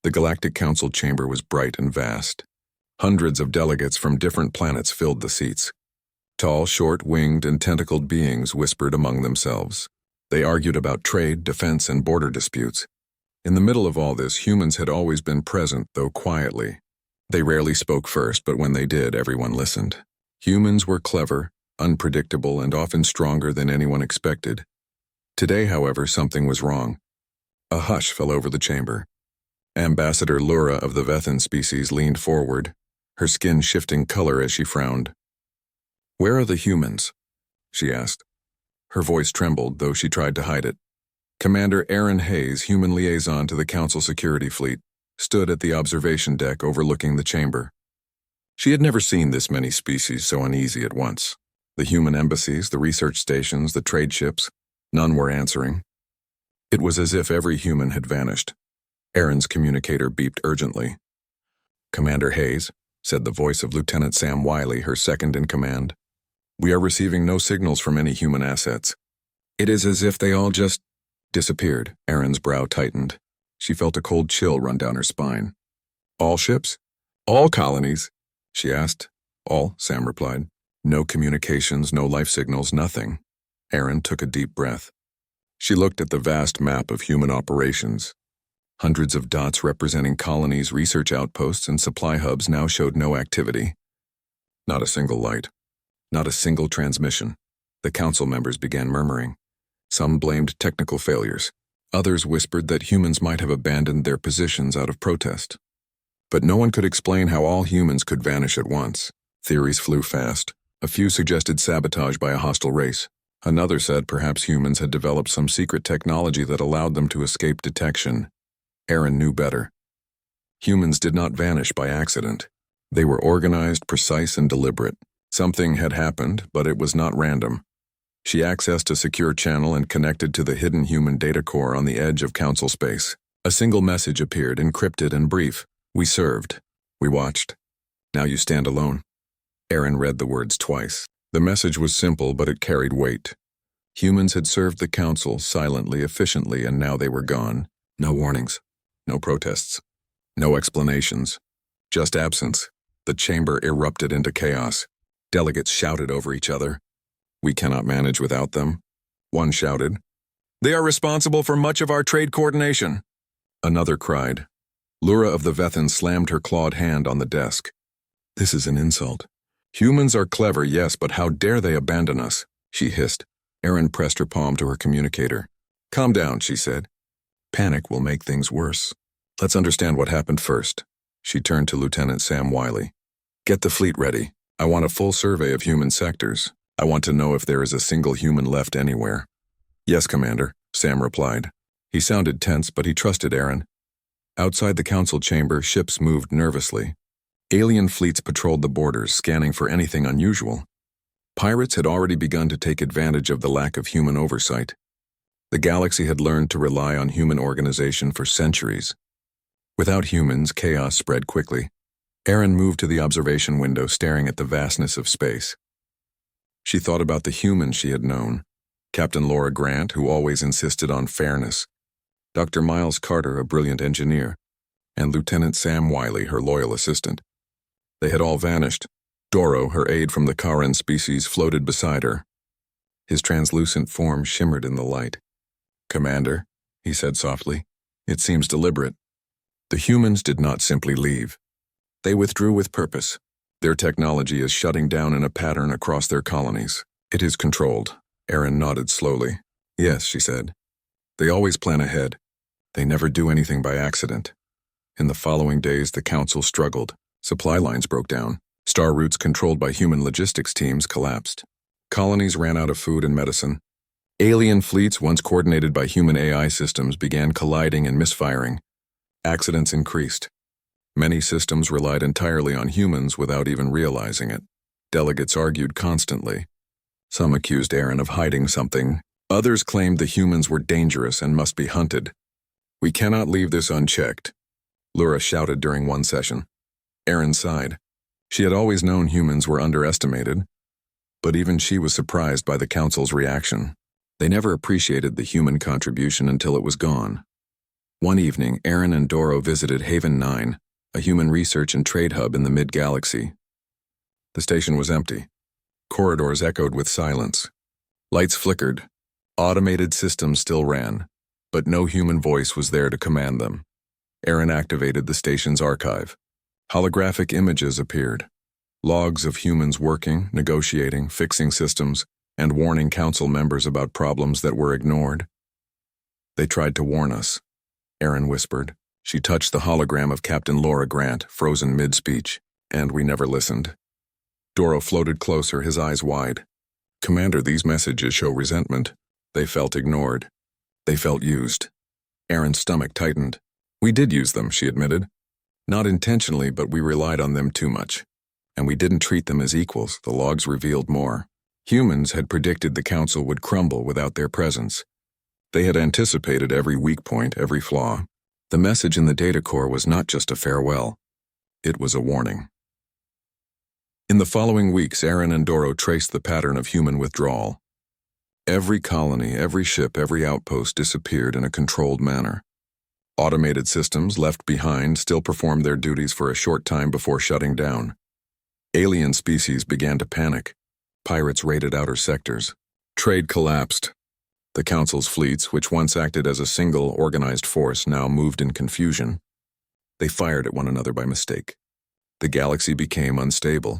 The Galactic Council chamber was bright and vast. Hundreds of delegates from different planets filled the seats. Tall, short-winged, and tentacled beings whispered among themselves. They argued about trade, defense, and border disputes. In the middle of all this, humans had always been present, though quietly. They rarely spoke first, but when they did, everyone listened. Humans were clever, unpredictable, and often stronger than anyone expected. Today, however, something was wrong. A hush fell over the chamber. Ambassador Lura of the Vethan species leaned forward, her skin shifting color as she frowned. "Where are the humans?" she asked. Her voice trembled, though she tried to hide it. Commander Aaron Hayes, human liaison to the Council security fleet, stood at the observation deck overlooking the chamber. She had never seen this many species so uneasy at once. The human embassies, the research stations, the trade ships, none were answering. It was as if every human had vanished. Aaron's communicator beeped urgently. "Commander Hayes," said the voice of Lieutenant Sam Wiley, her second in command. "We are receiving no signals from any human assets. It is as if they all just disappeared." Aaron's brow tightened. She felt a cold chill run down her spine. "All ships? All colonies?" she asked. "All," Sam replied. "No communications, no life signals, nothing." Aaron took a deep breath. She looked at the vast map of human operations. Hundreds of dots representing colonies, research outposts, and supply hubs now showed no activity. Not a single light. Not a single transmission. The council members began murmuring. Some blamed technical failures. Others whispered that humans might have abandoned their positions out of protest. But no one could explain how all humans could vanish at once. Theories flew fast. A few suggested sabotage by a hostile race. Another said perhaps humans had developed some secret technology that allowed them to escape detection. Aaron knew better. Humans did not vanish by accident. They were organized, precise, and deliberate. Something had happened, but it was not random. She accessed a secure channel and connected to the hidden human data core on the edge of council space. A single message appeared, encrypted and brief. "We served. We watched. Now you stand alone." Aaron read the words twice. The message was simple, but it carried weight. Humans had served the council silently, efficiently, and now they were gone. No warnings. No protests. No explanations. Just absence. The chamber erupted into chaos. Delegates shouted over each other. "We cannot manage without them." One shouted, "They are responsible for much of our trade coordination." Another cried. Lura of the Vethan slammed her clawed hand on the desk. "This is an insult. Humans are clever, yes, but how dare they abandon us?" she hissed. Aaron pressed her palm to her communicator. "Calm down," she said. "Panic will make things worse. Let's understand what happened first." She turned to Lieutenant Sam Wiley. "Get the fleet ready. I want a full survey of human sectors. I want to know if there is a single human left anywhere." "Yes, Commander," Sam replied. He sounded tense, but he trusted Aaron. Outside the council chamber, ships moved nervously. Alien fleets patrolled the borders, scanning for anything unusual. Pirates had already begun to take advantage of the lack of human oversight. The galaxy had learned to rely on human organization for centuries. Without humans, chaos spread quickly. Aaron moved to the observation window, staring at the vastness of space. She thought about the humans she had known. Captain Laura Grant, who always insisted on fairness. Dr. Miles Carter, a brilliant engineer. And Lieutenant Sam Wiley, her loyal assistant. They had all vanished. Doro, her aide from the Karen species, floated beside her. His translucent form shimmered in the light. "Commander," he said softly, "it seems deliberate." The humans did not simply leave. They withdrew with purpose. Their technology is shutting down in a pattern across their colonies. "It is controlled." Aaron nodded slowly. "Yes," she said. "They always plan ahead. They never do anything by accident." In the following days, the council struggled. Supply lines broke down. Star routes controlled by human logistics teams collapsed. Colonies ran out of food and medicine. Alien fleets, once coordinated by human AI systems, began colliding and misfiring. Accidents increased. Many systems relied entirely on humans without even realizing it. Delegates argued constantly. Some accused Aaron of hiding something. Others claimed the humans were dangerous and must be hunted. "We cannot leave this unchecked," Lura shouted during one session. Aaron sighed. She had always known humans were underestimated, but even she was surprised by the council's reaction. They never appreciated the human contribution until it was gone. One evening, Aaron and Doro visited Haven 9, a human research and trade hub in the mid-galaxy. The station was empty. Corridors echoed with silence. Lights flickered. Automated systems still ran, but no human voice was there to command them. Aaron activated the station's archive. Holographic images appeared. Logs of humans working, negotiating, fixing systems, and warning council members about problems that were ignored. "They tried to warn us," Aaron whispered. She touched the hologram of Captain Laura Grant, frozen mid-speech, and we never listened. Doro floated closer, his eyes wide. "Commander, these messages show resentment. They felt ignored. They felt used." Aaron's stomach tightened. "We did use them," she admitted. "Not intentionally, but we relied on them too much. And we didn't treat them as equals," the logs revealed more. Humans had predicted the council would crumble without their presence. They had anticipated every weak point, every flaw. The message in the data core was not just a farewell. It was a warning. In the following weeks, Aaron and Doro traced the pattern of human withdrawal. Every colony, every ship, every outpost disappeared in a controlled manner. Automated systems left behind still performed their duties for a short time before shutting down. Alien species began to panic. Pirates raided outer sectors. Trade collapsed. The Council's fleets, which once acted as a single, organized force, now moved in confusion. They fired at one another by mistake. The galaxy became unstable.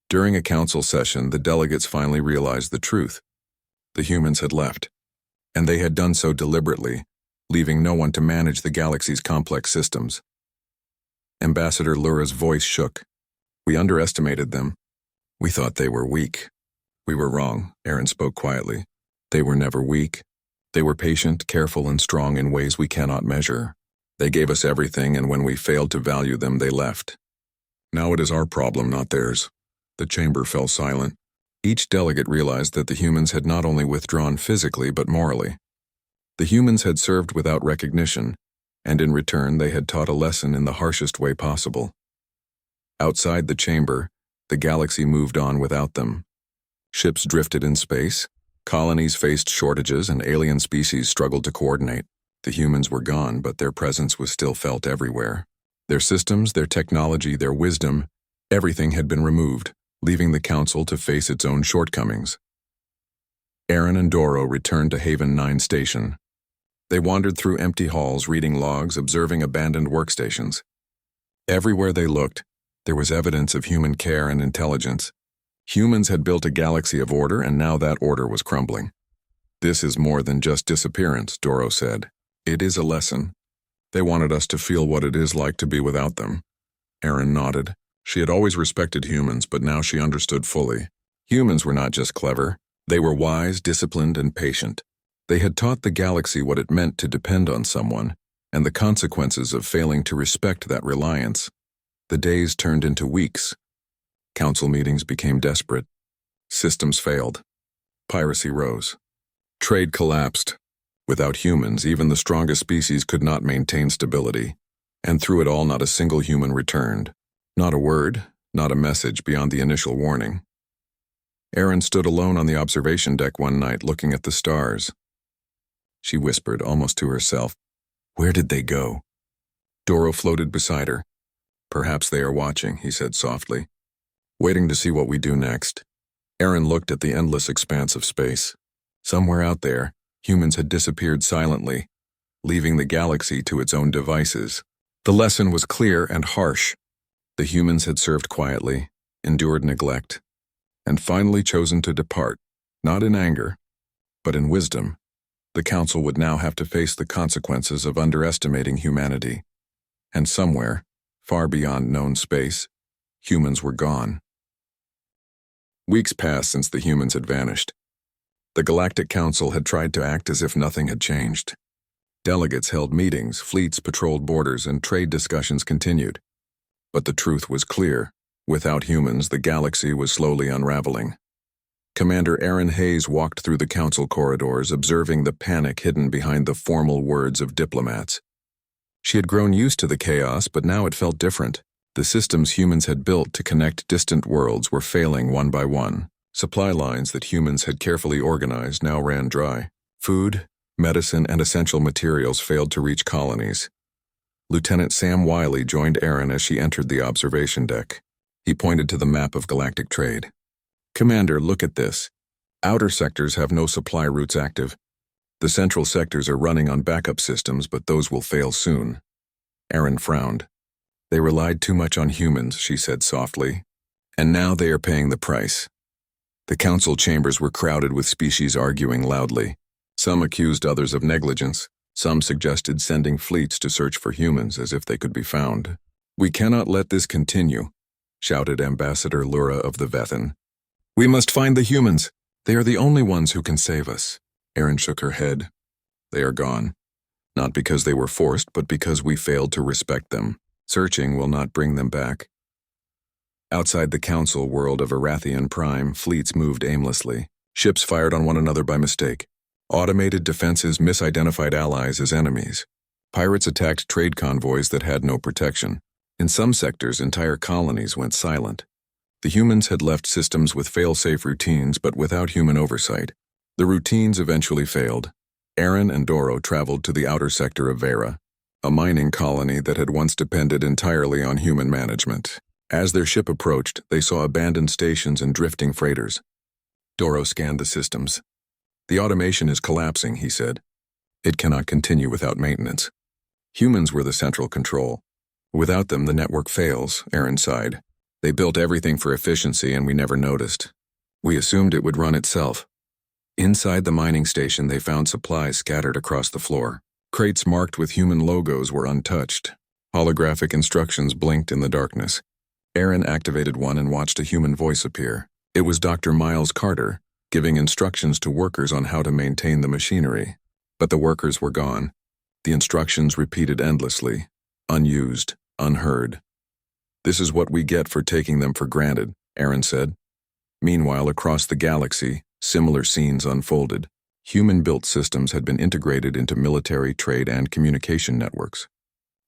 During a council session, the delegates finally realized the truth. The humans had left, and they had done so deliberately, leaving no one to manage the galaxy's complex systems. Ambassador Lura's voice shook. "We underestimated them. We thought they were weak." "We were wrong," Aaron spoke quietly. "They were never weak. They were patient, careful, and strong in ways we cannot measure. They gave us everything, and when we failed to value them, they left. Now it is our problem, not theirs." The chamber fell silent. Each delegate realized that the humans had not only withdrawn physically, but morally. The humans had served without recognition, and in return they had taught a lesson in the harshest way possible. Outside the chamber, the galaxy moved on without them. Ships drifted in space, colonies faced shortages, and alien species struggled to coordinate. The humans were gone, but their presence was still felt everywhere. Their systems, their technology, their wisdom, everything had been removed, leaving the Council to face its own shortcomings. Aaron and Doro returned to Haven 9 Station. They wandered through empty halls, reading logs, observing abandoned workstations. Everywhere they looked, there was evidence of human care and intelligence. Humans had built a galaxy of order, and now that order was crumbling. "This is more than just disappearance," Doro said. "It is a lesson. They wanted us to feel what it is like to be without them." Aaron nodded. She had always respected humans, but now she understood fully. Humans were not just clever. They were wise, disciplined, and patient. They had taught the galaxy what it meant to depend on someone, and the consequences of failing to respect that reliance. The days turned into weeks. Council meetings became desperate. Systems failed. Piracy rose. Trade collapsed. Without humans, even the strongest species could not maintain stability. And through it all, not a single human returned. Not a word, not a message beyond the initial warning. Aaron stood alone on the observation deck one night, looking at the stars. She whispered, almost to herself, "Where did they go?" Doro floated beside her. "Perhaps they are watching," he said softly, "waiting to see what we do next." Aaron looked at the endless expanse of space. Somewhere out there, humans had disappeared silently, leaving the galaxy to its own devices. The lesson was clear and harsh. The humans had served quietly, endured neglect, and finally chosen to depart, not in anger, but in wisdom. The Council would now have to face the consequences of underestimating humanity. And somewhere, far beyond known space, humans were gone. Weeks passed since the humans had vanished. The Galactic Council had tried to act as if nothing had changed. Delegates held meetings, fleets patrolled borders, and trade discussions continued. But the truth was clear. Without humans, the galaxy was slowly unraveling. Commander Aaron Hayes walked through the council corridors, observing the panic hidden behind the formal words of diplomats. She had grown used to the chaos, but now it felt different. The systems humans had built to connect distant worlds were failing one by one. Supply lines that humans had carefully organized now ran dry. Food, Medicine and essential materials failed to reach colonies. Lieutenant Sam Wiley joined Erin as she entered the observation deck. He pointed to the map of galactic trade. "Commander, look at this. Outer sectors have no supply routes active. The central sectors are running on backup systems, but those will fail soon." Erin frowned. "They relied too much on humans," she said softly. "And now they are paying the price." The council chambers were crowded with species arguing loudly. Some accused others of negligence. Some suggested sending fleets to search for humans as if they could be found. "We cannot let this continue," shouted Ambassador Lura of the Vethan. "We must find the humans. They are the only ones who can save us." Erin shook her head. "They are gone. Not because they were forced, but because we failed to respect them. Searching will not bring them back." Outside the council world of Arathian Prime, fleets moved aimlessly. Ships fired on one another by mistake. Automated defenses misidentified allies as enemies. Pirates attacked trade convoys that had no protection. In some sectors, entire colonies went silent. The humans had left systems with fail-safe routines, but without human oversight. The routines eventually failed. Erin and Doro traveled to the outer sector of Vera, a mining colony that had once depended entirely on human management. As their ship approached, they saw abandoned stations and drifting freighters. Doro scanned the systems. "The automation is collapsing," he said. "It cannot continue without maintenance." Humans were the central control. "Without them, the network fails," Erin sighed. "They built everything for efficiency and we never noticed. We assumed it would run itself." Inside the mining station, they found supplies scattered across the floor. Crates marked with human logos were untouched. Holographic instructions blinked in the darkness. Erin activated one and watched a human voice appear. It was Dr. Miles Carter, giving instructions to workers on how to maintain the machinery. But the workers were gone. The instructions repeated endlessly, unused, unheard. "This is what we get for taking them for granted," Erin said. Meanwhile, across the galaxy, similar scenes unfolded. Human-built systems had been integrated into military, trade, and communication networks.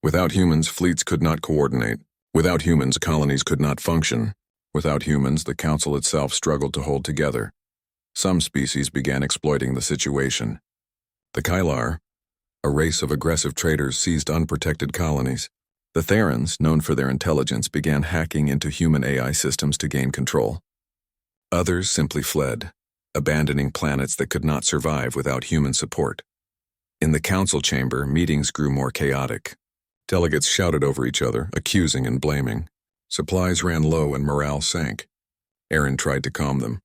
Without humans, fleets could not coordinate. Without humans, colonies could not function. Without humans, the Council itself struggled to hold together. Some species began exploiting the situation. The Kylar, a race of aggressive traders, seized unprotected colonies. The Therans, known for their intelligence, began hacking into human AI systems to gain control. Others simply fled, abandoning planets that could not survive without human support. In the council chamber, meetings grew more chaotic. Delegates shouted over each other, accusing and blaming. Supplies ran low and morale sank. Erin tried to calm them.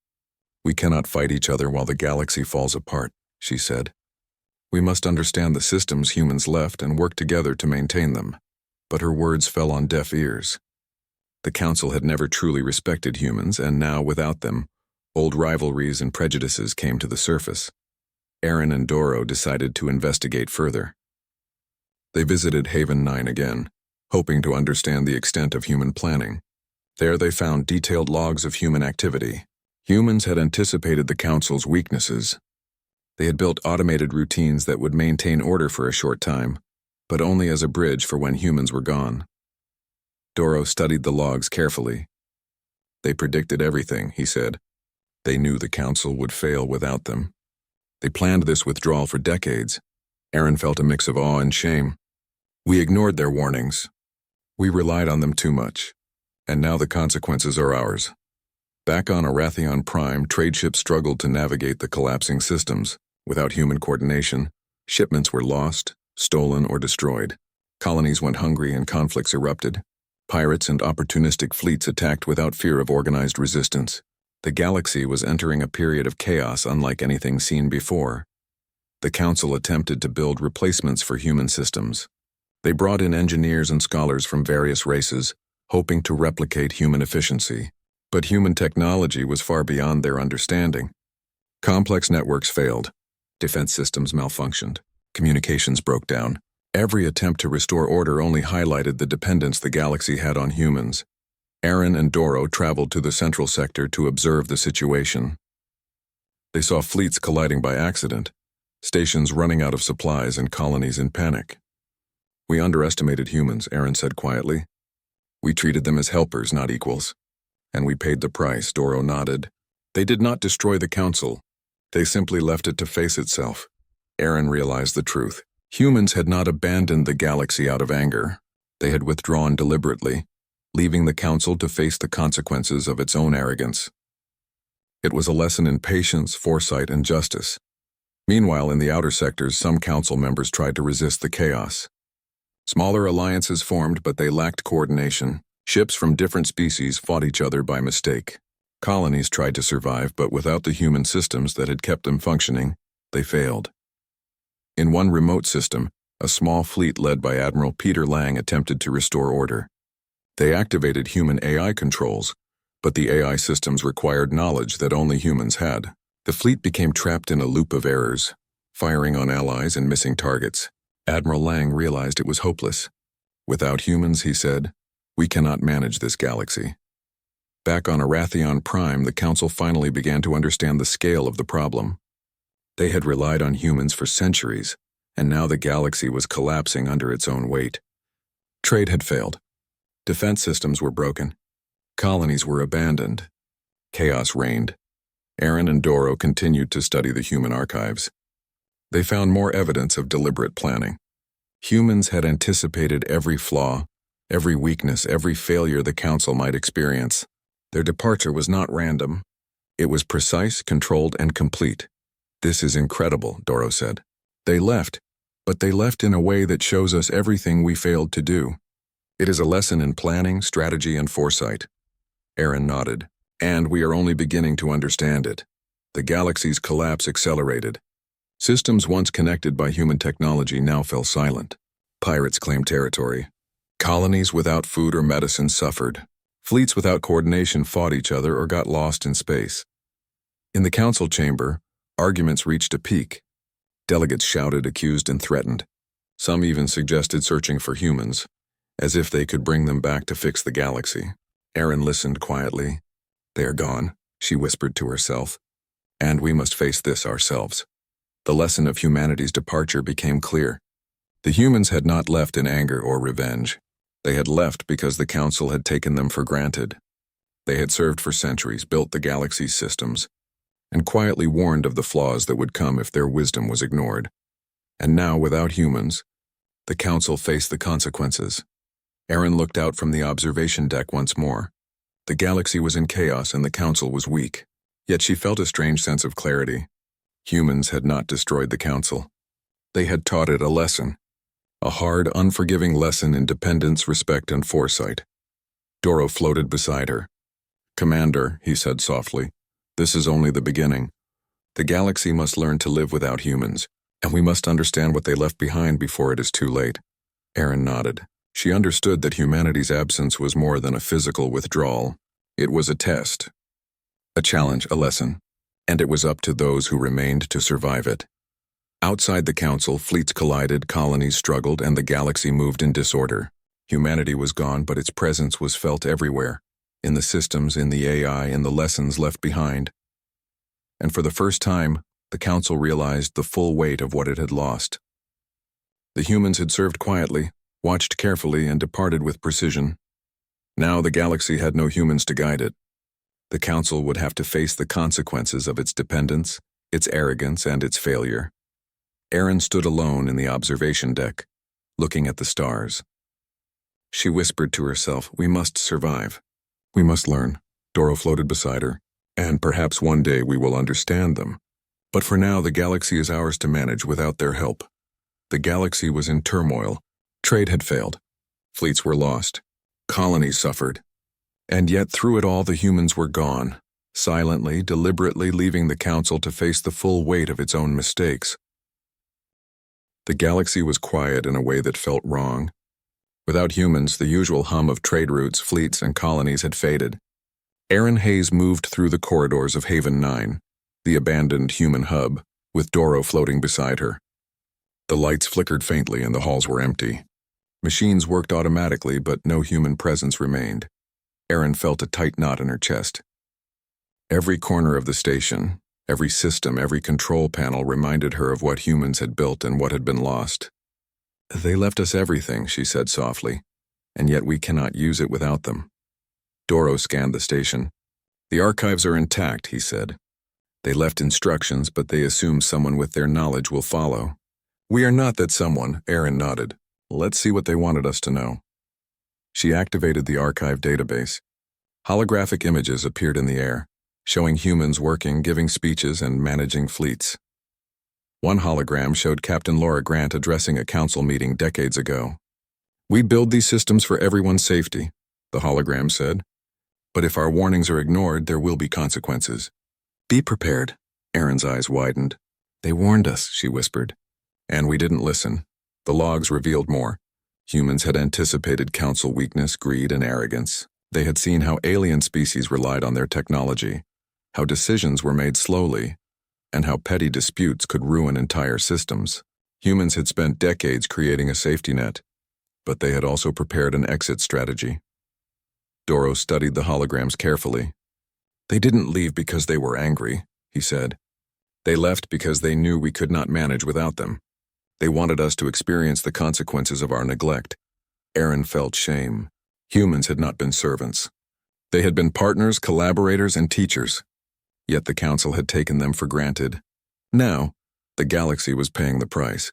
"We cannot fight each other while the galaxy falls apart," she said. "We must understand the systems humans left and work together to maintain them." But her words fell on deaf ears. The Council had never truly respected humans, and now, without them, old rivalries and prejudices came to the surface. Erin and Doro decided to investigate further. They visited Haven 9 again, hoping to understand the extent of human planning. There they found detailed logs of human activity. Humans had anticipated the Council's weaknesses. They had built automated routines that would maintain order for a short time, but only as a bridge for when humans were gone. Doro studied the logs carefully. "They predicted everything," he said. "They knew the Council would fail without them. They planned this withdrawal for decades." Erin felt a mix of awe and shame. "We ignored their warnings. We relied on them too much. And now the consequences are ours." Back on Arathion Prime, trade ships struggled to navigate the collapsing systems. Without human coordination, shipments were lost, stolen, or destroyed. Colonies went hungry and conflicts erupted. Pirates and opportunistic fleets attacked without fear of organized resistance. The galaxy was entering a period of chaos unlike anything seen before. The Council attempted to build replacements for human systems. They brought in engineers and scholars from various races, hoping to replicate human efficiency. But human technology was far beyond their understanding. Complex networks failed. Defense systems malfunctioned. Communications broke down. Every attempt to restore order only highlighted the dependence the galaxy had on humans. Erin and Doro traveled to the central sector to observe the situation. They saw fleets colliding by accident, stations running out of supplies, and colonies in panic. "We underestimated humans," Erin said quietly. "We treated them as helpers, not equals. And we paid the price," Doro nodded. "They did not destroy the Council. They simply left it to face itself. Aaron realized the truth. Humans had not abandoned the galaxy out of anger. They had withdrawn deliberately, leaving the Council to face the consequences of its own arrogance. It was a lesson in patience, foresight, and justice. Meanwhile, in the outer sectors, some Council members tried to resist the chaos. Smaller alliances formed, but they lacked coordination. Ships from different species fought each other by mistake. Colonies tried to survive, but without the human systems that had kept them functioning, they failed. In one remote system, a small fleet led by Admiral Peter Lang attempted to restore order. They activated human AI controls, but the AI systems required knowledge that only humans had. The fleet became trapped in a loop of errors, firing on allies and missing targets. Admiral Lang realized it was hopeless. Without humans, he said, we cannot manage this galaxy. Back on Arathion Prime, the Council finally began to understand the scale of the problem. They had relied on humans for centuries, and now the galaxy was collapsing under its own weight. Trade had failed. Defense systems were broken. Colonies were abandoned. Chaos reigned. Aaron and Doro continued to study the human archives. They found more evidence of deliberate planning. Humans had anticipated every flaw, every weakness, every failure the Council might experience. Their departure was not random. It was precise, controlled, and complete. This is incredible, Doro said. They left, but they left in a way that shows us everything we failed to do. It is a lesson in planning, strategy, and foresight. Aaron nodded. And we are only beginning to understand it. The galaxy's collapse accelerated. Systems once connected by human technology now fell silent. Pirates claimed territory. Colonies without food or medicine suffered. Fleets without coordination fought each other or got lost in space. In the council chamber, arguments reached a peak. Delegates shouted, accused, and threatened. Some even suggested searching for humans, as if they could bring them back to fix the galaxy. Aaron listened quietly. They are gone, she whispered to herself. And we must face this ourselves. The lesson of humanity's departure became clear. The humans had not left in anger or revenge. They had left because the Council had taken them for granted. They had served for centuries, built the galaxy's systems, and quietly warned of the flaws that would come if their wisdom was ignored. And now, without humans, the Council faced the consequences. Aaron looked out from the observation deck once more. The galaxy was in chaos and the Council was weak. Yet she felt a strange sense of clarity. Humans had not destroyed the Council. They had taught it a lesson. A hard, unforgiving lesson in dependence, respect, and foresight. Doro floated beside her. Commander, he said softly, this is only the beginning. The galaxy must learn to live without humans, and we must understand what they left behind before it is too late. Aaron nodded. She understood that humanity's absence was more than a physical withdrawal. It was a test, a challenge, a lesson, and it was up to those who remained to survive it. Outside the Council, fleets collided, colonies struggled, and the galaxy moved in disorder. Humanity was gone, but its presence was felt everywhere, in the systems, in the AI, in the lessons left behind. And for the first time, the Council realized the full weight of what it had lost. The humans had served quietly, watched carefully, and departed with precision. Now the galaxy had no humans to guide it. The Council would have to face the consequences of its dependence, its arrogance, and its failure. Aaron stood alone in the observation deck, looking at the stars. She whispered to herself, we must survive. We must learn. Doro floated beside her. And perhaps one day we will understand them. But for now, the galaxy is ours to manage without their help. The galaxy was in turmoil. Trade had failed. Fleets were lost. Colonies suffered. And yet through it all, the humans were gone, silently, deliberately leaving the Council to face the full weight of its own mistakes. The galaxy was quiet in a way that felt wrong. Without humans, the usual hum of trade routes, fleets, and colonies had faded. Aaron Hayes moved through the corridors of Haven 9, the abandoned human hub, with Doro floating beside her. The lights flickered faintly and the halls were empty. Machines worked automatically, but no human presence remained. Aaron felt a tight knot in her chest. Every corner of the station, every system, every control panel reminded her of what humans had built and what had been lost. They left us everything, she said softly, and yet we cannot use it without them. Doro scanned the station. The archives are intact, he said. They left instructions, but they assume someone with their knowledge will follow. We are not that someone, Aaron nodded. Let's see what they wanted us to know. She activated the archive database. Holographic images appeared in the air, showing humans working, giving speeches, and managing fleets. One hologram showed Captain Laura Grant addressing a council meeting decades ago. We build these systems for everyone's safety, the hologram said. But if our warnings are ignored, there will be consequences. Be prepared. Aaron's eyes widened. They warned us, she whispered. And we didn't listen. The logs revealed more. Humans had anticipated council weakness, greed, and arrogance. They had seen how alien species relied on their technology, how decisions were made slowly, and how petty disputes could ruin entire systems. Humans had spent decades creating a safety net, but they had also prepared an exit strategy. Doro studied the holograms carefully. They didn't leave because they were angry, he said. They left because they knew we could not manage without them. They wanted us to experience the consequences of our neglect. Aaron felt shame. Humans had not been servants. They had been partners, collaborators, and teachers. Yet the council had taken them for granted. Now, the galaxy was paying the price.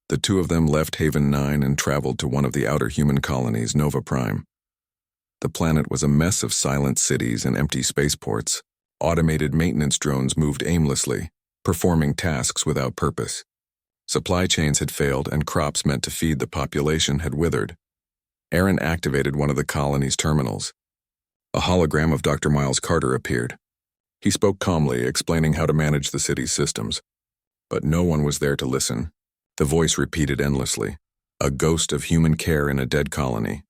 The two of them left Haven 9 and traveled to one of the outer human colonies, Nova Prime. The planet was a mess of silent cities and empty spaceports. Automated maintenance drones moved aimlessly, performing tasks without purpose. Supply chains had failed and crops meant to feed the population had withered. Aaron activated one of the colony's terminals. A hologram of Dr. Miles Carter appeared. He spoke calmly, explaining how to manage the city's systems. But no one was there to listen. The voice repeated endlessly, a ghost of human care in a dead colony.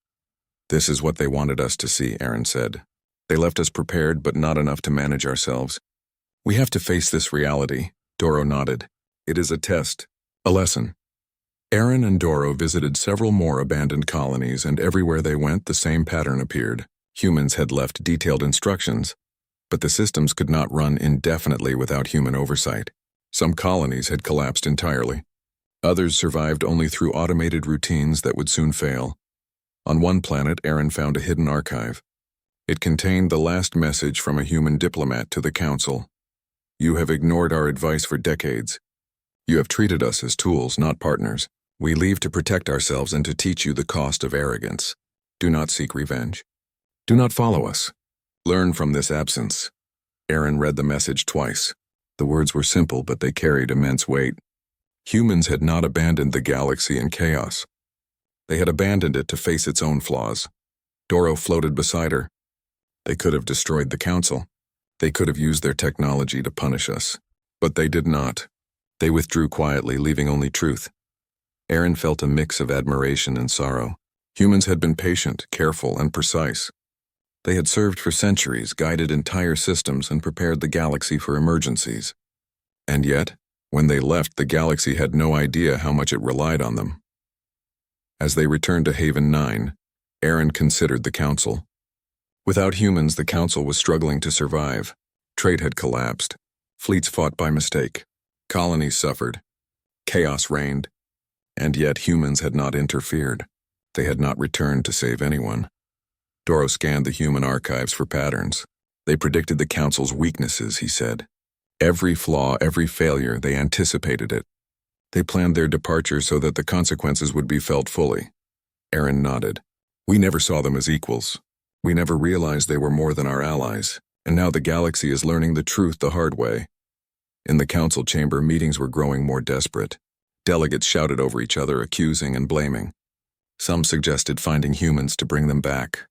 This is what they wanted us to see, Aaron said. They left us prepared, but not enough to manage ourselves. We have to face this reality, Doro nodded. It is a test, a lesson. Aaron and Doro visited several more abandoned colonies, and everywhere they went, the same pattern appeared. Humans had left detailed instructions, but the systems could not run indefinitely without human oversight. Some colonies had collapsed entirely. Others survived only through automated routines that would soon fail. On one planet, Aaron found a hidden archive. It contained the last message from a human diplomat to the council. You have ignored our advice for decades. You have treated us as tools, not partners. We leave to protect ourselves and to teach you the cost of arrogance. Do not seek revenge. Do not follow us. Learn from this absence. Aaron read the message twice. The words were simple, but they carried immense weight. Humans had not abandoned the galaxy in chaos. They had abandoned it to face its own flaws. Doro floated beside her. They could have destroyed the council. They could have used their technology to punish us. But they did not. They withdrew quietly, leaving only truth. Aaron felt a mix of admiration and sorrow. Humans had been patient, careful, and precise. They had served for centuries, guided entire systems, and prepared the galaxy for emergencies. And yet, when they left, the galaxy had no idea how much it relied on them. As they returned to Haven 9, Aaron considered the council. Without humans, the council was struggling to survive. Trade had collapsed. Fleets fought by mistake. Colonies suffered. Chaos reigned. And yet humans had not interfered. They had not returned to save anyone. Doro scanned the human archives for patterns. They predicted the council's weaknesses, he said. Every flaw, every failure, they anticipated it. They planned their departure so that the consequences would be felt fully. Aaron nodded. We never saw them as equals. We never realized they were more than our allies, and now the galaxy is learning the truth the hard way. In the council chamber, meetings were growing more desperate. Delegates shouted over each other, accusing and blaming. Some suggested finding humans to bring them back.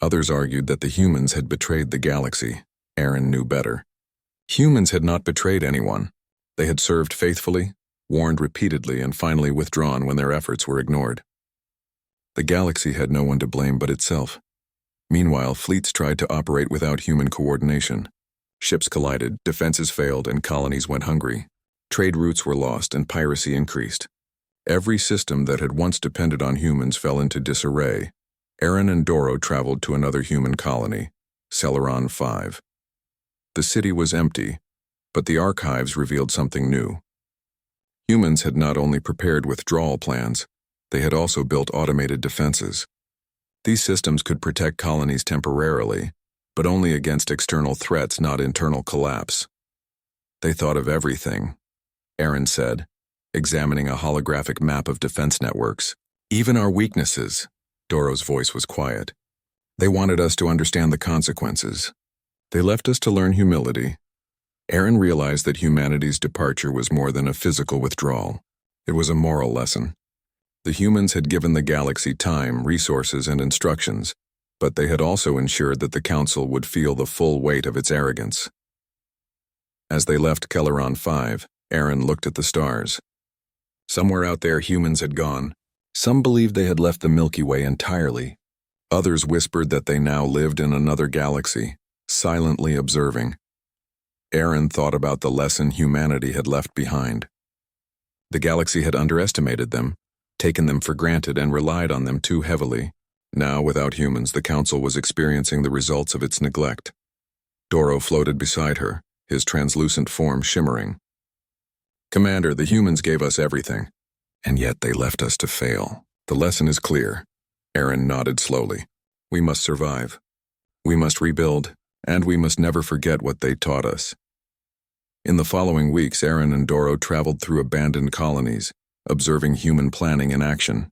Others argued that the humans had betrayed the galaxy. Aaron knew better. Humans had not betrayed anyone. They had served faithfully, warned repeatedly, and finally withdrawn when their efforts were ignored. The galaxy had no one to blame but itself. Meanwhile, fleets tried to operate without human coordination. Ships collided, defenses failed, and colonies went hungry. Trade routes were lost and piracy increased. Every system that had once depended on humans fell into disarray. Aaron and Doro traveled to another human colony, Celeron 5. The city was empty, but the archives revealed something new. Humans had not only prepared withdrawal plans, they had also built automated defenses. These systems could protect colonies temporarily, but only against external threats, not internal collapse. They thought of everything, Aaron said, examining a holographic map of defense networks. Even our weaknesses. Doro's voice was quiet. They wanted us to understand the consequences. They left us to learn humility. Aaron realized that humanity's departure was more than a physical withdrawal. It was a moral lesson. The humans had given the galaxy time, resources, and instructions, but they had also ensured that the Council would feel the full weight of its arrogance. As they left Kelleron 5, Aaron looked at the stars. Somewhere out there, humans had gone. Some believed they had left the Milky Way entirely. Others whispered that they now lived in another galaxy, silently observing. Aaron thought about the lesson humanity had left behind. The galaxy had underestimated them, taken them for granted, and relied on them too heavily. Now, without humans, the Council was experiencing the results of its neglect. Doro floated beside her, his translucent form shimmering. "Commander, the humans gave us everything, and yet they left us to fail. The lesson is clear." Aaron nodded slowly. "We must survive. We must rebuild, and we must never forget what they taught us." In the following weeks, Aaron and Doro traveled through abandoned colonies, observing human planning in action.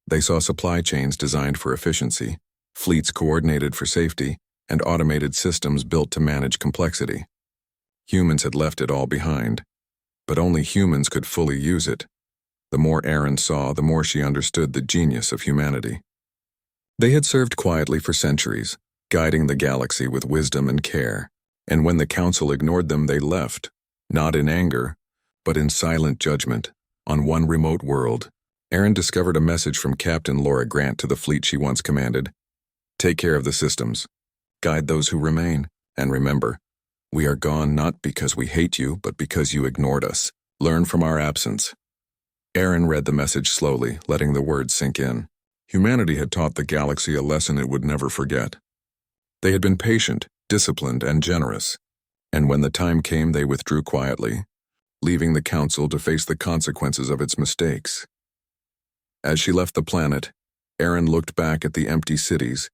They saw supply chains designed for efficiency, fleets coordinated for safety, and automated systems built to manage complexity. Humans had left it all behind, but only humans could fully use it. The more Aaron saw, the more she understood the genius of humanity. They had served quietly for centuries, guiding the galaxy with wisdom and care, and when the Council ignored them, they left, not in anger, but in silent judgment. On one remote world, Aaron discovered a message from Captain Laura Grant to the fleet she once commanded. "Take care of the systems. Guide those who remain. And remember, we are gone not because we hate you, but because you ignored us. Learn from our absence." Aaron read the message slowly, letting the words sink in. Humanity had taught the galaxy a lesson it would never forget. They had been patient, disciplined, and generous, and when the time came, they withdrew quietly, leaving the Council to face the consequences of its mistakes. As she left the planet, Aaron looked back at the empty cities,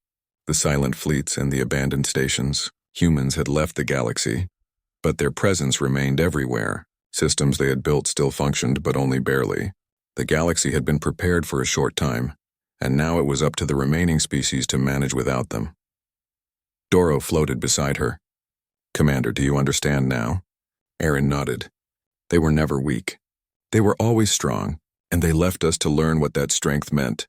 the silent fleets, and the abandoned stations. Humans had left the galaxy, but their presence remained everywhere. Systems they had built still functioned, but only barely. The galaxy had been prepared for a short time, and now it was up to the remaining species to manage without them. Doro floated beside her. "Commander, do you understand now?" Aaron nodded. They were never weak. They were always strong, and they left us to learn what that strength meant.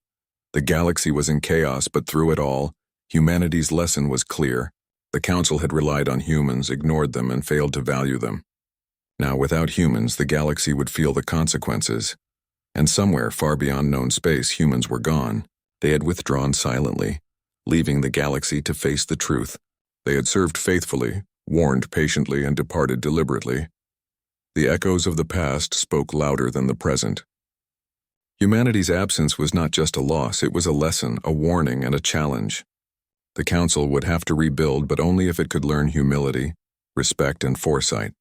The galaxy was in chaos, but through it all, humanity's lesson was clear. The Council had relied on humans, ignored them, and failed to value them. Now, without humans, the galaxy would feel the consequences. And somewhere far beyond known space, humans were gone. They had withdrawn silently, leaving the galaxy to face the truth. They had served faithfully, warned patiently, and departed deliberately. The echoes of the past spoke louder than the present. Humanity's absence was not just a loss, it was a lesson, a warning, and a challenge. The Council would have to rebuild, but only if it could learn humility, respect, and foresight.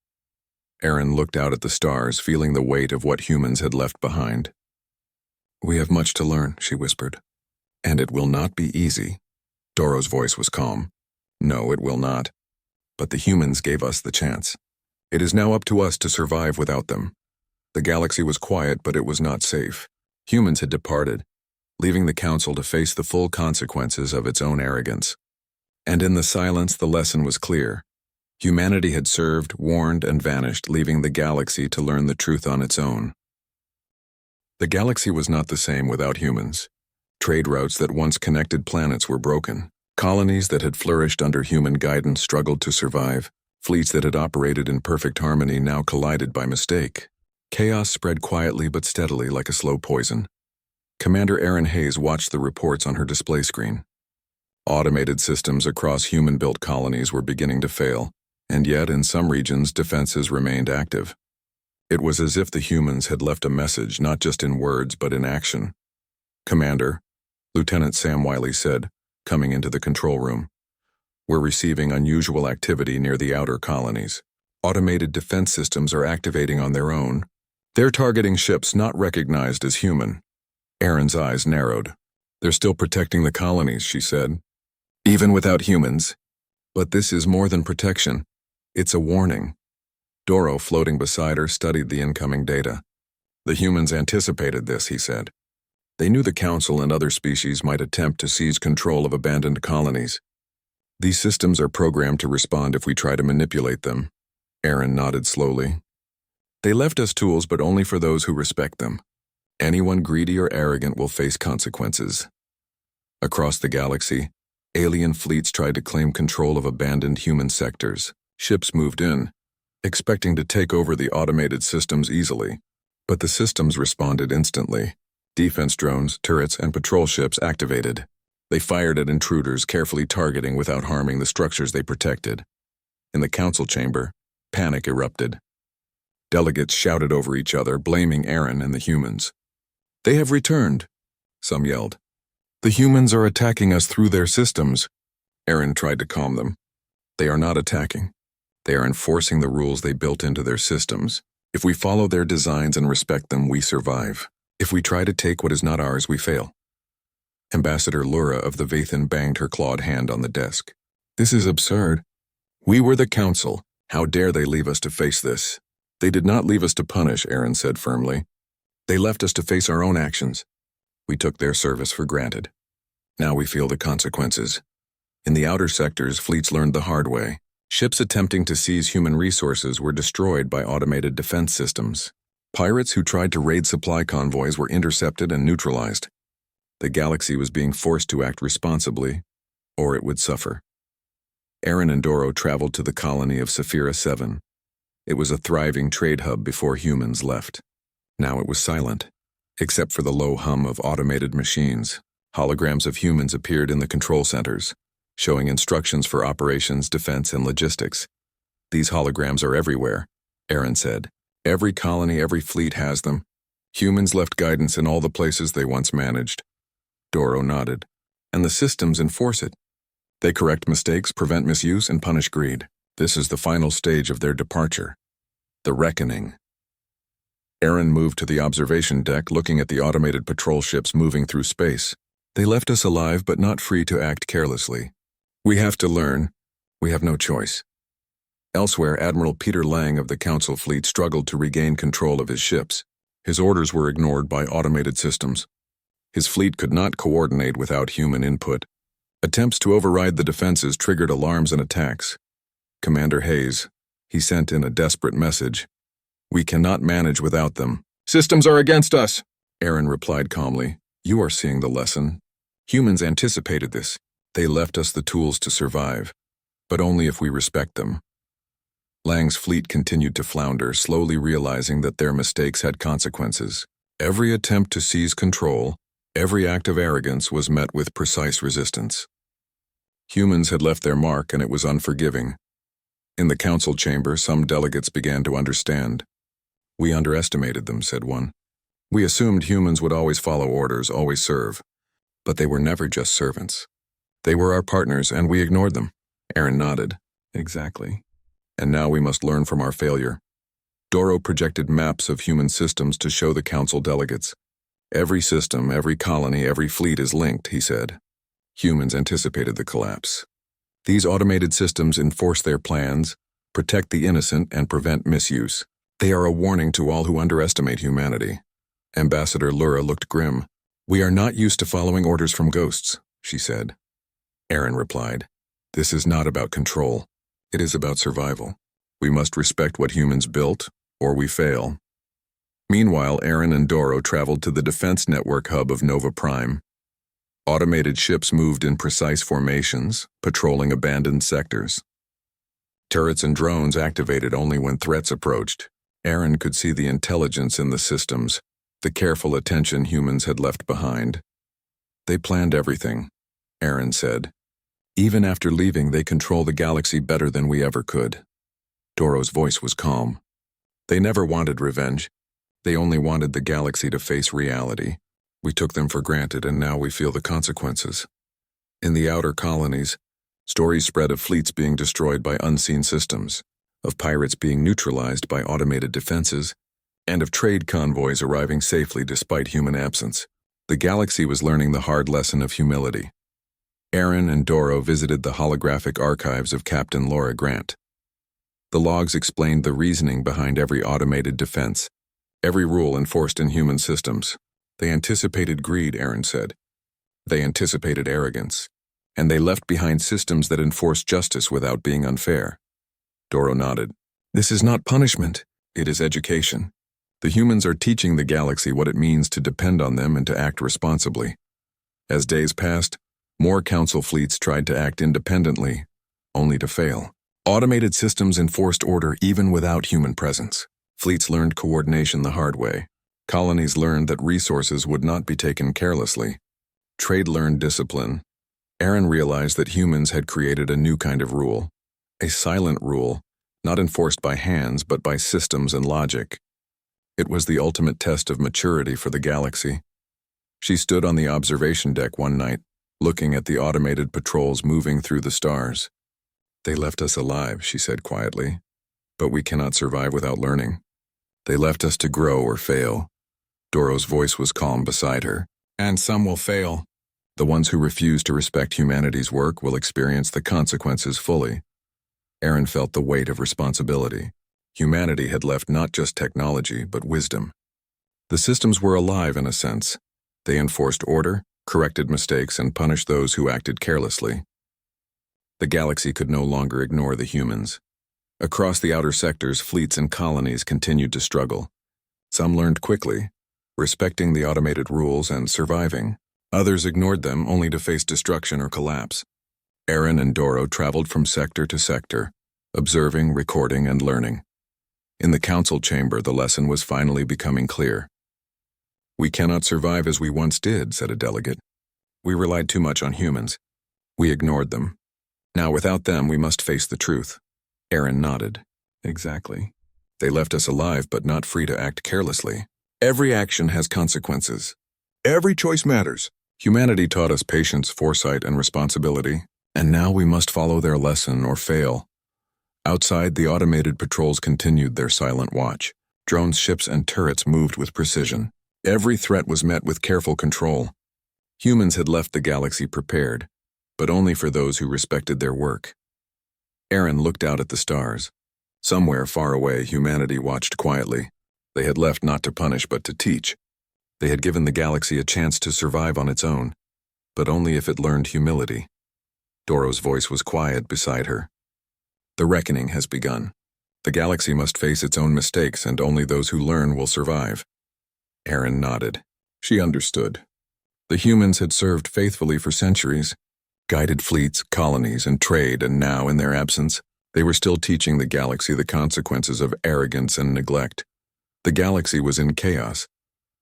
Aaron looked out at the stars, feeling the weight of what humans had left behind. "We have much to learn," she whispered. "And it will not be easy." Doro's voice was calm. "No, it will not. But the humans gave us the chance. It is now up to us to survive without them." The galaxy was quiet, but it was not safe. Humans had departed, leaving the Council to face the full consequences of its own arrogance. And in the silence, the lesson was clear. Humanity had served, warned, and vanished, leaving the galaxy to learn the truth on its own. The galaxy was not the same without humans. Trade routes that once connected planets were broken. Colonies that had flourished under human guidance struggled to survive. Fleets that had operated in perfect harmony now collided by mistake. Chaos spread quietly but steadily like a slow poison. Commander Aaron Hayes watched the reports on her display screen. Automated systems across human-built colonies were beginning to fail, and yet in some regions defenses remained active. It was as if the humans had left a message not just in words but in action. "Commander," Lieutenant Sam Wiley said, coming into the control room, "we're receiving unusual activity near the outer colonies. Automated defense systems are activating on their own. They're targeting ships not recognized as human." Aaron's eyes narrowed. "They're still protecting the colonies," she said. "Even without humans?" But this is more than protection. It's a warning. Doro, floating beside her, studied the incoming data. The humans anticipated this, he said. They knew the Council and other species might attempt to seize control of abandoned colonies. These systems are programmed to respond if we try to manipulate them. Aaron nodded slowly. They left us tools, but only for those who respect them. Anyone greedy or arrogant will face consequences. Across the galaxy, alien fleets tried to claim control of abandoned human sectors. Ships moved in, expecting to take over the automated systems easily. But the systems responded instantly. Defense drones, turrets, and patrol ships activated. They fired at intruders, carefully targeting without harming the structures they protected. In the council chamber, panic erupted. Delegates shouted over each other, blaming Aaron and the humans. "They have returned," some yelled. "The humans are attacking us through their systems." Aaron tried to calm them. "They are not attacking. They are enforcing the rules they built into their systems. If we follow their designs and respect them, we survive. If we try to take what is not ours, we fail." Ambassador Lura of the Vathan banged her clawed hand on the desk. "This is absurd. We were the Council. How dare they leave us to face this?" "They did not leave us to punish," Aaron said firmly. "They left us to face our own actions. We took their service for granted. Now we feel the consequences." In the outer sectors, fleets learned the hard way. Ships attempting to seize human resources were destroyed by automated defense systems. Pirates who tried to raid supply convoys were intercepted and neutralized. The galaxy was being forced to act responsibly, or it would suffer. Aaron and Doro traveled to the colony of Saphira 7. It was a thriving trade hub before humans left. Now it was silent, except for the low hum of automated machines. Holograms of humans appeared in the control centers, showing instructions for operations, defense, and logistics. "These holograms are everywhere," Aaron said. "Every colony, every fleet has them. Humans left guidance in all the places they once managed." Doro nodded. "And the systems enforce it. They correct mistakes, prevent misuse, and punish greed. This is the final stage of their departure. The reckoning." Aaron moved to the observation deck, looking at the automated patrol ships moving through space. "They left us alive, but not free to act carelessly. We have to learn. We have no choice." Elsewhere, Admiral Peter Lang of the Council fleet struggled to regain control of his ships. His orders were ignored by automated systems. His fleet could not coordinate without human input. Attempts to override the defenses triggered alarms and attacks. Commander Hayes, he sent in a desperate message. "We cannot manage without them." "Systems are against us," Aaron replied calmly. "You are seeing the lesson. Humans anticipated this. They left us the tools to survive, but only if we respect them." Lang's fleet continued to flounder, slowly realizing that their mistakes had consequences. Every attempt to seize control, every act of arrogance was met with precise resistance. Humans had left their mark, and it was unforgiving. In the council chamber, some delegates began to understand. "We underestimated them," said one. "We assumed humans would always follow orders, always serve. But they were never just servants. They were our partners, and we ignored them." Aaron nodded. "Exactly. And now we must learn from our failure." Doro projected maps of human systems to show the council delegates. "Every system, every colony, every fleet is linked," he said. Humans anticipated the collapse. "These automated systems enforce their plans, protect the innocent, and prevent misuse. They are a warning to all who underestimate humanity." Ambassador Lura looked grim. "We are not used to following orders from ghosts," she said. Aaron replied, "This is not about control. It is about survival. We must respect what humans built, or we fail." Meanwhile, Aaron and Doro traveled to the defense network hub of Nova Prime. Automated ships moved in precise formations, patrolling abandoned sectors. Turrets and drones activated only when threats approached. Aaron could see the intelligence in the systems, the careful attention humans had left behind. "They planned everything," Aaron said. "Even after leaving, they control the galaxy better than we ever could." Doro's voice was calm. "They never wanted revenge. They only wanted the galaxy to face reality. We took them for granted, and now we feel the consequences." In the outer colonies, stories spread of fleets being destroyed by unseen systems, of pirates being neutralized by automated defenses, and of trade convoys arriving safely despite human absence. The galaxy was learning the hard lesson of humility. Aaron and Doro visited the holographic archives of Captain Laura Grant. The logs explained the reasoning behind every automated defense, every rule enforced in human systems. They anticipated greed, Aaron said. They anticipated arrogance. And they left behind systems that enforced justice without being unfair. Doro nodded. This is not punishment, it is education. The humans are teaching the galaxy what it means to depend on them and to act responsibly. As days passed, more council fleets tried to act independently, only to fail. Automated systems enforced order even without human presence. Fleets learned coordination the hard way. Colonies learned that resources would not be taken carelessly. Trade learned discipline. Aaron realized that humans had created a new kind of rule, a silent rule, not enforced by hands but by systems and logic. It was the ultimate test of maturity for the galaxy. She stood on the observation deck one night, looking at the automated patrols moving through the stars. They left us alive, she said quietly, but we cannot survive without learning. They left us to grow or fail. Doro's voice was calm beside her. And some will fail. The ones who refuse to respect humanity's work will experience the consequences fully. Aaron felt the weight of responsibility. Humanity had left not just technology, but wisdom. The systems were alive in a sense. They enforced order, corrected mistakes, and punished those who acted carelessly. The galaxy could no longer ignore the humans. Across the outer sectors, fleets and colonies continued to struggle. Some learned quickly, respecting the automated rules and surviving. Others ignored them only to face destruction or collapse. Aaron and Doro traveled from sector to sector, observing, recording, and learning. In the council chamber, the lesson was finally becoming clear. We cannot survive as we once did, said a delegate. We relied too much on humans. We ignored them. Now without them, we must face the truth. Aaron nodded. Exactly. They left us alive but not free to act carelessly. Every action has consequences. Every choice matters. Humanity taught us patience, foresight, and responsibility, and now we must follow their lesson or fail. Outside, the automated patrols continued their silent watch. Drones, ships, and turrets moved with precision. Every threat was met with careful control. Humans had left the galaxy prepared, but only for those who respected their work. Aaron looked out at the stars. Somewhere far away, humanity watched quietly. They had left not to punish but to teach. They had given the galaxy a chance to survive on its own, but only if it learned humility. Doro's voice was quiet beside her. The reckoning has begun. The galaxy must face its own mistakes, and only those who learn will survive. Aaron nodded. She understood. The humans had served faithfully for centuries, guided fleets, colonies, and trade, and now, in their absence, they were still teaching the galaxy the consequences of arrogance and neglect. The galaxy was in chaos,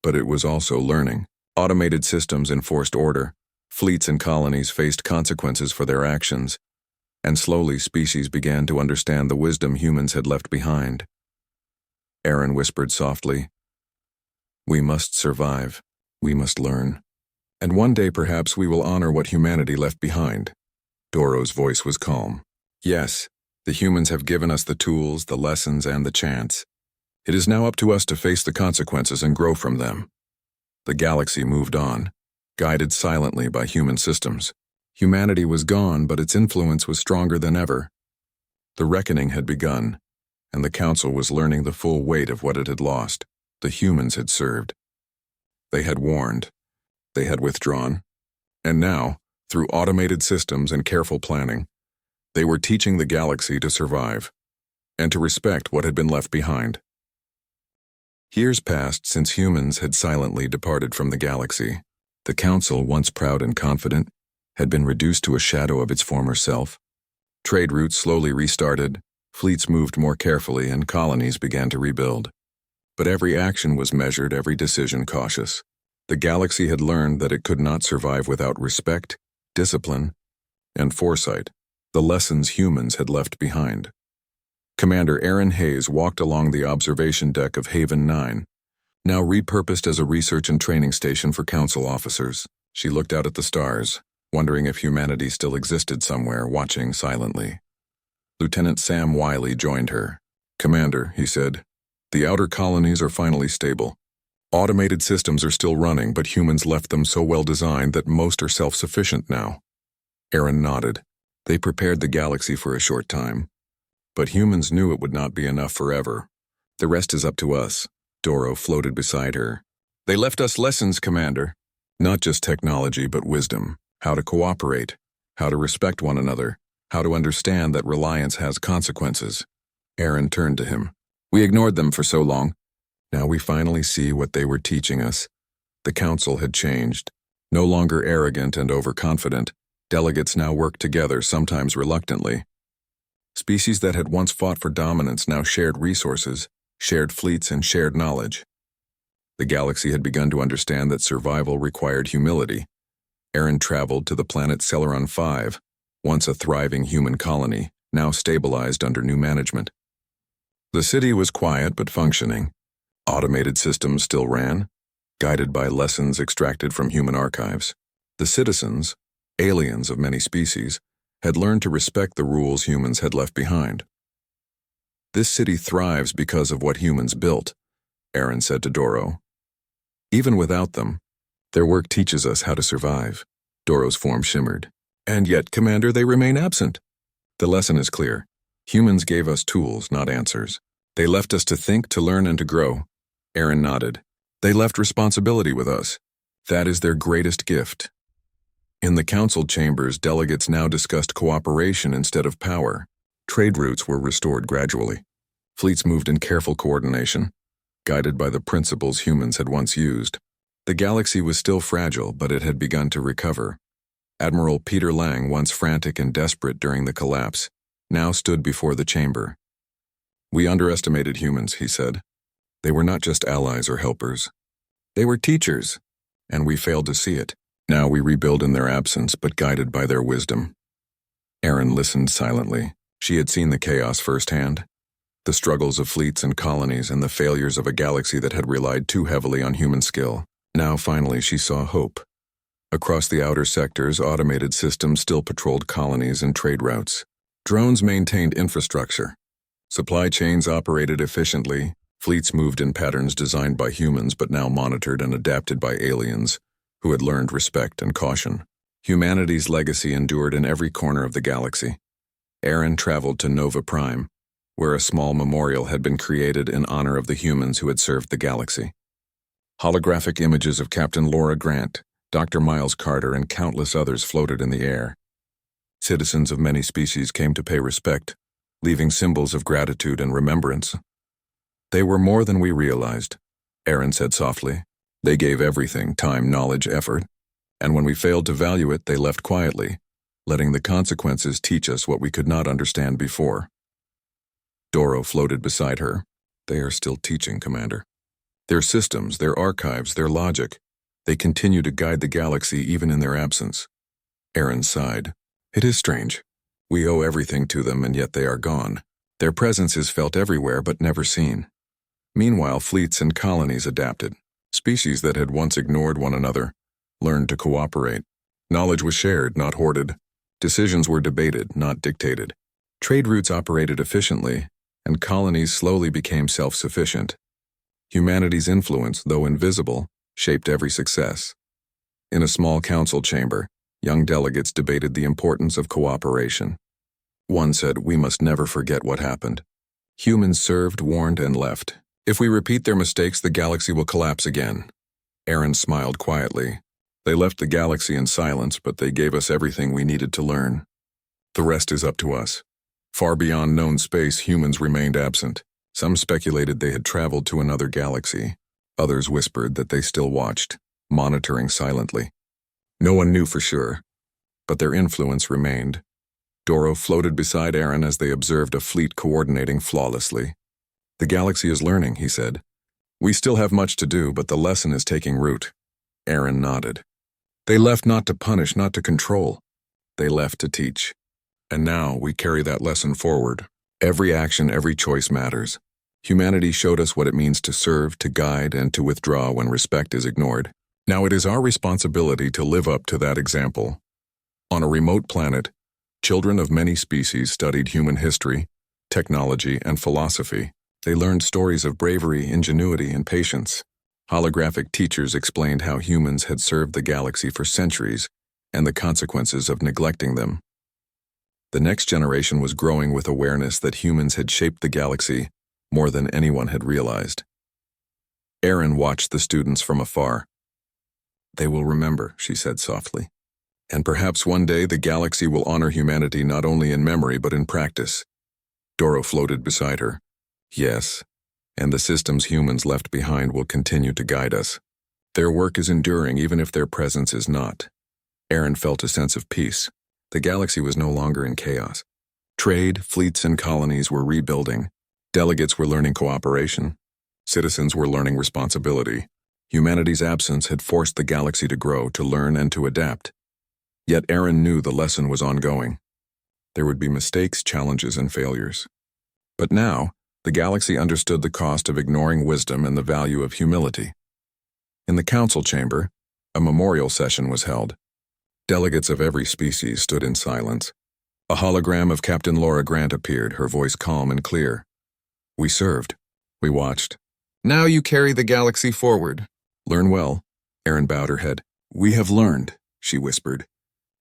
but it was also learning. Automated systems enforced order. Fleets and colonies faced consequences for their actions, and slowly species began to understand the wisdom humans had left behind. Aaron whispered softly, "We must survive. We must learn. And one day perhaps we will honor what humanity left behind." Doro's voice was calm. "Yes, the humans have given us the tools, the lessons, and the chance. It is now up to us to face the consequences and grow from them." The galaxy moved on, guided silently by human systems. Humanity was gone, but its influence was stronger than ever. The reckoning had begun, and the council was learning the full weight of what it had lost. The humans had served. They had warned. They had withdrawn. And now, through automated systems and careful planning, they were teaching the galaxy to survive and to respect what had been left behind. Years passed since humans had silently departed from the galaxy. The council, once proud and confident, had been reduced to a shadow of its former self. Trade routes slowly restarted, fleets moved more carefully, and colonies began to rebuild. But every action was measured, every decision cautious. The galaxy had learned that it could not survive without respect, discipline, and foresight, the lessons humans had left behind. Commander Aaron Hayes walked along the observation deck of Haven 9, now repurposed as a research and training station for council officers. She looked out at the stars, wondering if humanity still existed somewhere, watching silently. Lieutenant Sam Wiley joined her. "Commander," he said, "the outer colonies are finally stable. Automated systems are still running, but humans left them so well designed that most are self-sufficient now. Aaron nodded. They prepared the galaxy for a short time. But humans knew it would not be enough forever. The rest is up to us. Doro floated beside her. They left us lessons, Commander. Not just technology, but wisdom. How to cooperate. How to respect one another. How to understand that reliance has consequences. Aaron turned to him. We ignored them for so long. Now we finally see what they were teaching us. The council had changed. No longer arrogant and overconfident, delegates now worked together, sometimes reluctantly. Species that had once fought for dominance now shared resources, shared fleets, and shared knowledge. The galaxy had begun to understand that survival required humility. Aaron traveled to the planet Celeron 5, once a thriving human colony, now stabilized under new management. The city was quiet but functioning. Automated systems still ran, guided by lessons extracted from human archives. The citizens, aliens of many species, had learned to respect the rules humans had left behind. This city thrives because of what humans built, Aaron said to Doro. Even without them, their work teaches us how to survive. Doro's form shimmered. And yet, Commander, they remain absent. The lesson is clear. Humans gave us tools, not answers. They left us to think, to learn, and to grow. Aaron nodded. They left responsibility with us. That is their greatest gift. In the council chambers, delegates now discussed cooperation instead of power. Trade routes were restored gradually. Fleets moved in careful coordination, guided by the principles humans had once used. The galaxy was still fragile, but it had begun to recover. Admiral Peter Lang, once frantic and desperate during the collapse, now stood before the chamber. We underestimated humans, he said. They were not just allies or helpers. They were teachers, and we failed to see it. Now we rebuild in their absence, but guided by their wisdom. Aaron listened silently. She had seen the chaos firsthand. The struggles of fleets and colonies and the failures of a galaxy that had relied too heavily on human skill. Now finally she saw hope. Across the outer sectors, automated systems still patrolled colonies and trade routes. Drones maintained infrastructure. Supply chains operated efficiently. Fleets moved in patterns designed by humans but now monitored and adapted by aliens who had learned respect and caution. Humanity's legacy endured in every corner of the galaxy. Aaron traveled to Nova Prime, where a small memorial had been created in honor of the humans who had served the galaxy. Holographic images of Captain Laura Grant, Dr. Miles Carter, and countless others floated in the air. Citizens of many species came to pay respect, leaving symbols of gratitude and remembrance. They were more than we realized, Aaron said softly. They gave everything, time, knowledge, effort, and when we failed to value it, they left quietly, letting the consequences teach us what we could not understand before. Doro floated beside her. They are still teaching, Commander. Their systems, their archives, their logic, they continue to guide the galaxy even in their absence. Aaron sighed. It is strange. We owe everything to them, and yet they are gone. Their presence is felt everywhere but never seen. Meanwhile, fleets and colonies adapted. Species that had once ignored one another learned to cooperate. Knowledge was shared, not hoarded. Decisions were debated, not dictated. Trade routes operated efficiently, and colonies slowly became self-sufficient. Humanity's influence, though invisible, shaped every success. In a small council chamber, young delegates debated the importance of cooperation. One said, "We must never forget what happened. Humans served, warned, and left. If we repeat their mistakes, the galaxy will collapse again." Aaron smiled quietly. They left the galaxy in silence, but they gave us everything we needed to learn. The rest is up to us. Far beyond known space, humans remained absent. Some speculated they had traveled to another galaxy. Others whispered that they still watched, monitoring silently. No one knew for sure, but their influence remained. Doro floated beside Aaron as they observed a fleet coordinating flawlessly. The galaxy is learning, he said. We still have much to do, but the lesson is taking root. Aaron nodded. They left not to punish, not to control. They left to teach. And now we carry that lesson forward. Every action, every choice matters. Humanity showed us what it means to serve, to guide, and to withdraw when respect is ignored. Now it is our responsibility to live up to that example. On a remote planet, children of many species studied human history, technology, and philosophy. They learned stories of bravery, ingenuity, and patience. Holographic teachers explained how humans had served the galaxy for centuries, and the consequences of neglecting them. The next generation was growing with awareness that humans had shaped the galaxy more than anyone had realized. Erin watched the students from afar. "They will remember," she said softly. "And perhaps one day the galaxy will honor humanity not only in memory but in practice." Doro floated beside her. "Yes, and the systems humans left behind will continue to guide us. Their work is enduring even if their presence is not." Erin felt a sense of peace. The galaxy was no longer in chaos. Trade, fleets, and colonies were rebuilding. Delegates were learning cooperation. Citizens were learning responsibility. Humanity's absence had forced the galaxy to grow, to learn, and to adapt. Yet Erin knew the lesson was ongoing. There would be mistakes, challenges, and failures. But now, the galaxy understood the cost of ignoring wisdom and the value of humility. In the council chamber, a memorial session was held. Delegates of every species stood in silence. A hologram of Captain Laura Grant appeared, her voice calm and clear. "We served. We watched. Now you carry the galaxy forward. Learn well." Erin bowed her head. "We have learned," she whispered,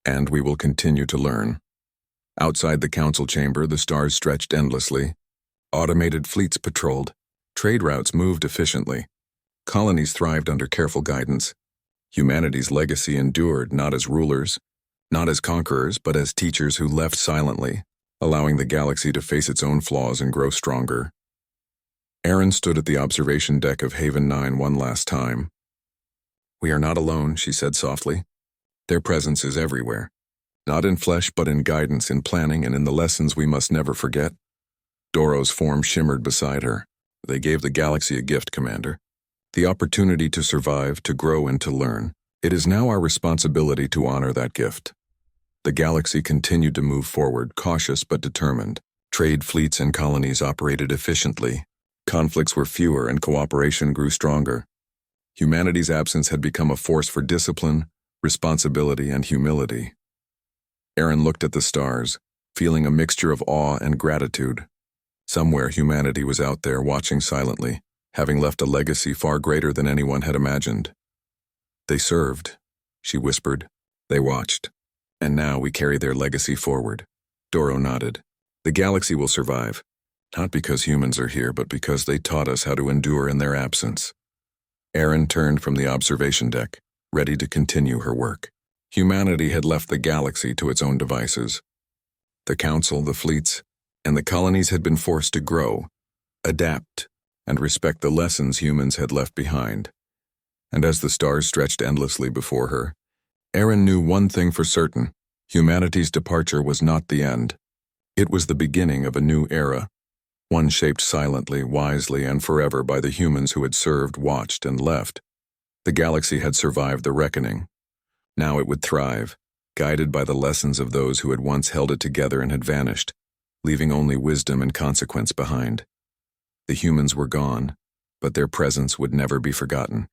"and we will continue to learn." Outside the council chamber, the stars stretched endlessly. Automated fleets patrolled. Trade routes moved efficiently. Colonies thrived under careful guidance. Humanity's legacy endured not as rulers, not as conquerors, but as teachers who left silently, allowing the galaxy to face its own flaws and grow stronger. Erin stood at the observation deck of Haven 9 one last time. "We are not alone," she said softly. "Their presence is everywhere. Not in flesh, but in guidance, in planning, and in the lessons we must never forget." Doro's form shimmered beside her. "They gave the galaxy a gift, Commander. The opportunity to survive, to grow, and to learn. It is now our responsibility to honor that gift." The galaxy continued to move forward, cautious but determined. Trade fleets and colonies operated efficiently. Conflicts were fewer and cooperation grew stronger. Humanity's absence had become a force for discipline, responsibility, and humility. Erin looked at the stars, feeling a mixture of awe and gratitude. Somewhere humanity was out there watching silently, having left a legacy far greater than anyone had imagined. "They served," she whispered. "They watched. And now we carry their legacy forward." Doro nodded. "The galaxy will survive, not because humans are here, but because they taught us how to endure in their absence." Erin turned from the observation deck, ready to continue her work. Humanity had left the galaxy to its own devices. The council, the fleets, and the colonies had been forced to grow, adapt, and respect the lessons humans had left behind. And as the stars stretched endlessly before her, Erin knew one thing for certain: humanity's departure was not the end. It was the beginning of a new era, one shaped silently, wisely, and forever by the humans who had served, watched, and left. The galaxy had survived the reckoning. Now it would thrive, guided by the lessons of those who had once held it together and had vanished, leaving only wisdom and consequence behind. The humans were gone, but their presence would never be forgotten.